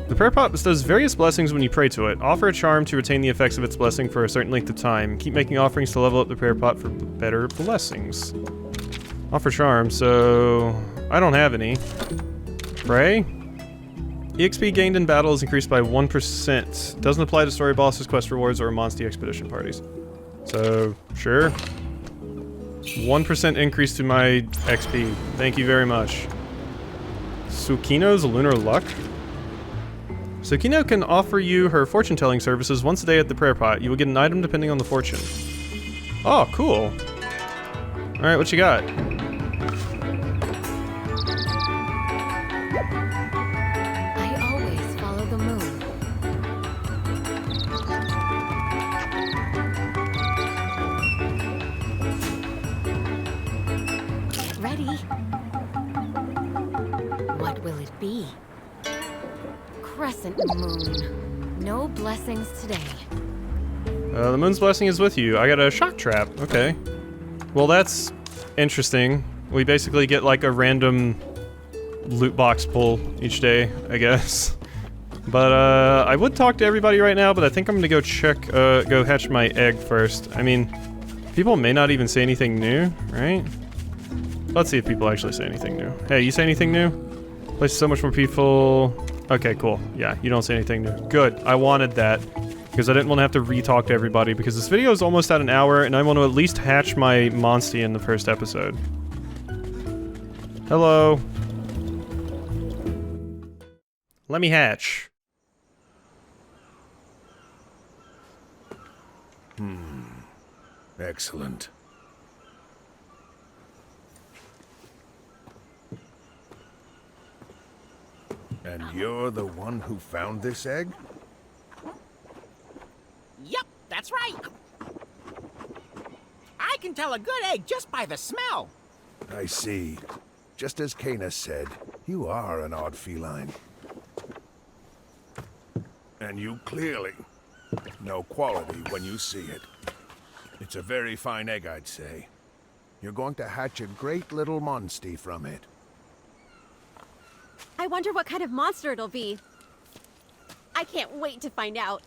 The prayer pot bestows various blessings when you pray to it. Offer a charm to retain the effects of its blessing for a certain length of time. Keep making offerings to level up the prayer pot for better blessings. Offer charm, so I don't have any. Pray? EXP gained in battle is increased by 1%. Doesn't apply to story bosses, quest rewards, or Monstie expedition parties. So, sure. 1% increase to my XP. Thank you very much. Tsukino's Lunar Luck? Tsukino can offer you her fortune-telling services once a day at the prayer pot. You will get an item depending on the fortune. Oh, cool. Alright, what you got? Moon. No blessings today. The moon's blessing is with you. I got a shock trap. Okay. Well, that's interesting. We basically get like a random loot box pull each day, I guess. But I would talk to everybody right now, but I think I'm gonna go go hatch my egg first. I mean, people may not even say anything new, right? Let's see if people actually say anything new. Hey, you say anything new? Place is so much more peaceful. Okay, cool. Yeah, you don't say anything new. Good. I wanted that. Because I didn't want to have to re-talk to everybody, because this video is almost at an hour, and I want to at least hatch my Monstie in the first episode. Hello. Let me hatch. Excellent. And you're the one who found this egg? Yep, that's right. I can tell a good egg just by the smell. I see. Just as Kana said, you are an odd feline. And you clearly know quality when you see it. It's a very fine egg, I'd say. You're going to hatch a great little Monstie from it. I wonder what kind of monster it'll be. I can't wait to find out.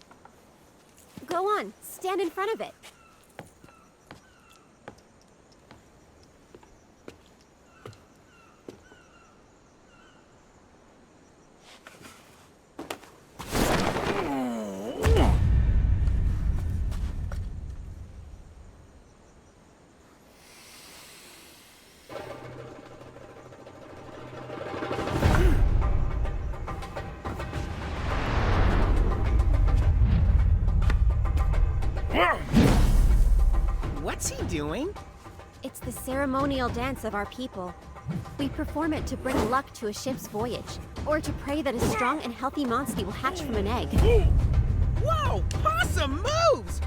Go on, stand in front of it. What's he doing? It's the ceremonial dance of our people. We perform it to bring luck to a ship's voyage, or to pray that a strong and healthy Monstie will hatch from an egg. Whoa! Awesome moves!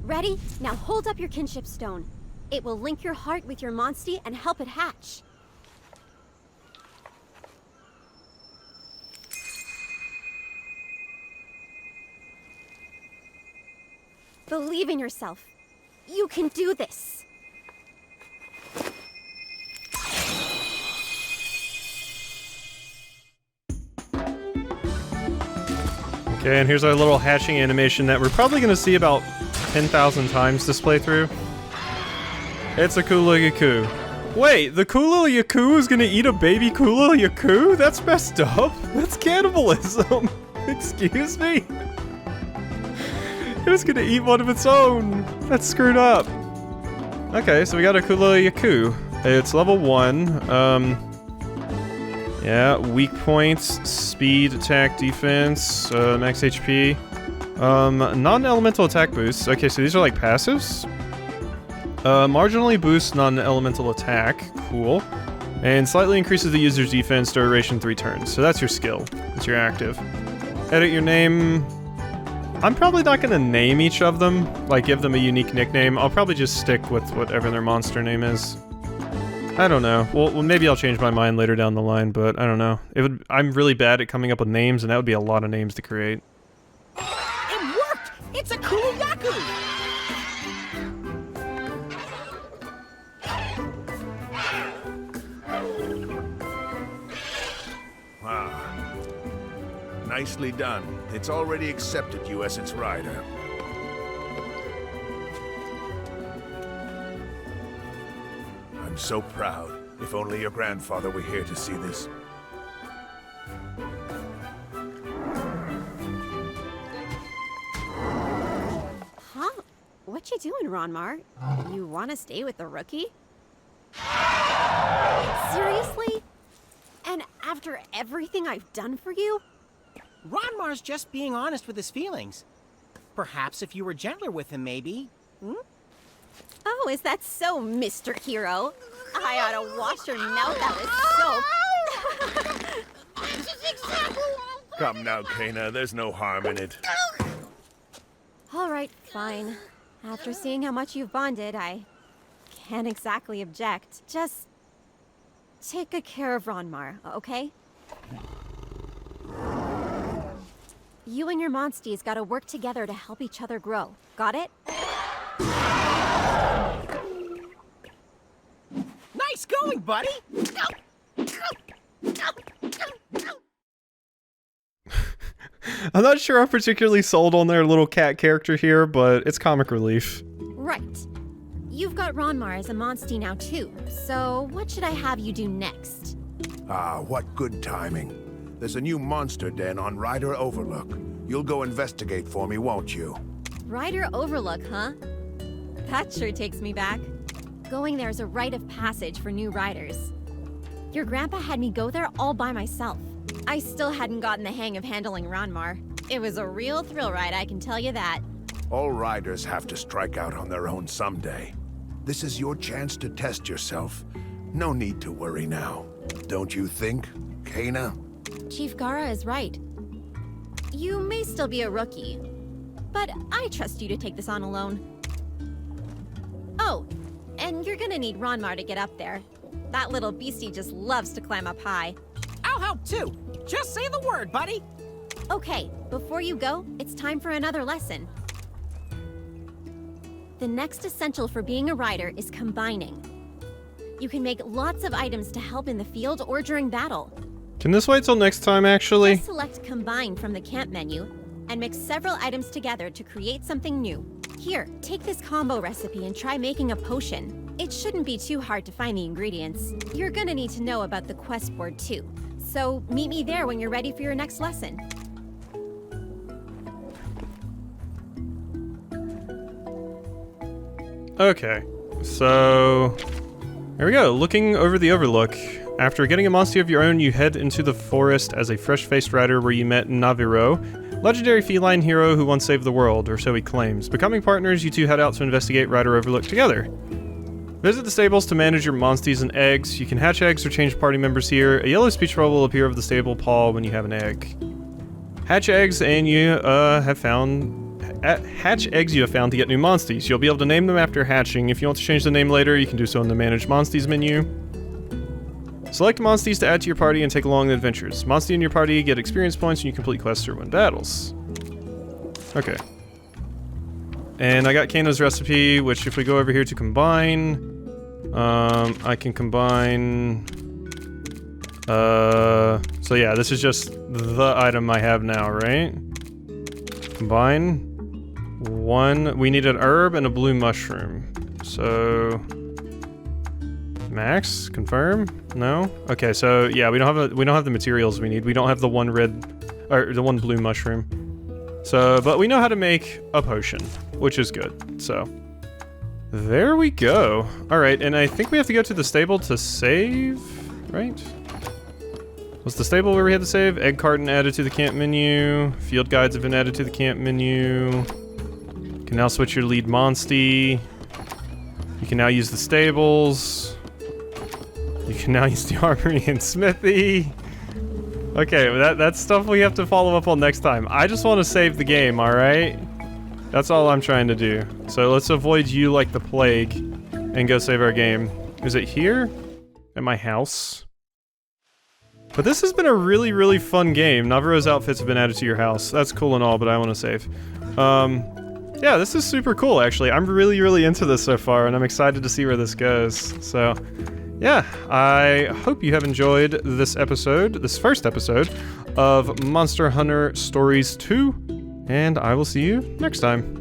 Ready? Now hold up your kinship stone. It will link your heart with your Monstie and help it hatch. Believe in yourself. You can do this. Okay, and here's our little hatching animation that we're probably going to see about 10,000 times this playthrough. It's a cool looking coup. Wait, the Kulil Yaku is gonna eat a baby Kulil Yaku? That's messed up. That's cannibalism. Excuse me? It was gonna eat one of its own. That's screwed up. Okay, so we got a Kulil Yaku. It's level 1. Yeah, weak points, speed, attack, defense, max HP. Non-elemental attack boosts. Okay, so these are like passives. Marginally boosts non-elemental attack. Cool. And slightly increases the user's defense duration 3 turns. So that's your skill. That's your active. Edit your name. I'm probably not going to name each of them, like give them a unique nickname. I'll probably just stick with whatever their monster name is. I don't know. Well, maybe I'll change my mind later down the line, but I don't know. I'm really bad at coming up with names, and that would be a lot of names to create. It worked! It's a cool Yaku! Ah. Nicely done. It's already accepted you as its rider. I'm so proud. If only your grandfather were here to see this. Huh? What you doing, Ronmar? You want to stay with the rookie? Seriously? And after everything I've done for you? Ronmar's just being honest with his feelings. Perhaps if you were gentler with him, maybe. Hmm? Oh, is that so, Mr. Hero? I ought to wash your mouth out with soap. Come now, Kana. There's no harm in it. All right, fine. After seeing how much you've bonded, I can't exactly object. Just take good care of Ronmar, okay? You and your Monsties gotta work together to help each other grow. Got it? Nice going, buddy! I'm not sure I'm particularly sold on their little cat character here, but it's comic relief. Right. You've got Ronmar as a Monstie now too, so what should I have you do next? Ah, what good timing. There's a new monster den on Ryder Overlook. You'll go investigate for me, won't you? Ryder Overlook, huh? That sure takes me back. Going there is a rite of passage for new riders. Your grandpa had me go there all by myself. I still hadn't gotten the hang of handling Ronmar. It was a real thrill ride, I can tell you that. All riders have to strike out on their own someday. This is your chance to test yourself. No need to worry now. Don't you think, Kana? Chief Gara is right. You may still be a rookie, but I trust you to take this on alone. Oh, and you're gonna need Ronmar to get up there. That little beastie just loves to climb up high. I'll help too. Just say the word, buddy. Okay, before you go, it's time for another lesson. The next essential for being a rider is combining. You can make lots of items to help in the field or during battle. Can this wait till next time, actually? Just select Combine from the camp menu and mix several items together to create something new. Here, take this combo recipe and try making a potion. It shouldn't be too hard to find the ingredients. You're gonna need to know about the quest board too. So meet me there when you're ready for your next lesson. Okay, so here we go. Looking over the overlook. After getting a Monstie of your own, you head into the forest as a fresh-faced rider where you met Naviro, legendary feline hero who once saved the world, or so he claims. Becoming partners, you two head out to investigate Rider Overlook together. Visit the stables to manage your Monsties and eggs. You can hatch eggs or change party members here. A yellow speech bubble will appear over the stable paw when you have an egg. Hatch eggs and you have found to get new Monsties. You'll be able to name them after hatching. If you want to change the name later, you can do so in the Manage Monsties menu. Select Monsties to add to your party and take along the adventures. Monstie in your party get experience points when you complete quests or win battles. Okay. And I got Kano's recipe, which if we go over here to combine, I can combine... So yeah, this is just the item I have now, right? Combine. One, we need an herb and a blue mushroom. So... Max, confirm? No? Okay, so yeah, we don't have the materials we need. We don't have the one blue mushroom. So, but we know how to make a potion, which is good. So, there we go. All right, and I think we have to go to the stable to save, right? Was the stable where we had to save? Egg carton added to the camp menu. Field guides have been added to the camp menu. You can now switch your lead Monstie. You can now use the stables. You can now use the armory and smithy. Okay, that's stuff we have to follow up on next time. I just want to save the game, alright? That's all I'm trying to do. So let's avoid you like the plague and go save our game. Is it here? At my house? But this has been a really, really fun game. Navarro's outfits have been added to your house. That's cool and all, but I want to save. Yeah, this is super cool, actually. I'm really, really into this so far, and I'm excited to see where this goes. So, yeah, I hope you have enjoyed this episode, this first episode of Monster Hunter Stories 2, and I will see you next time.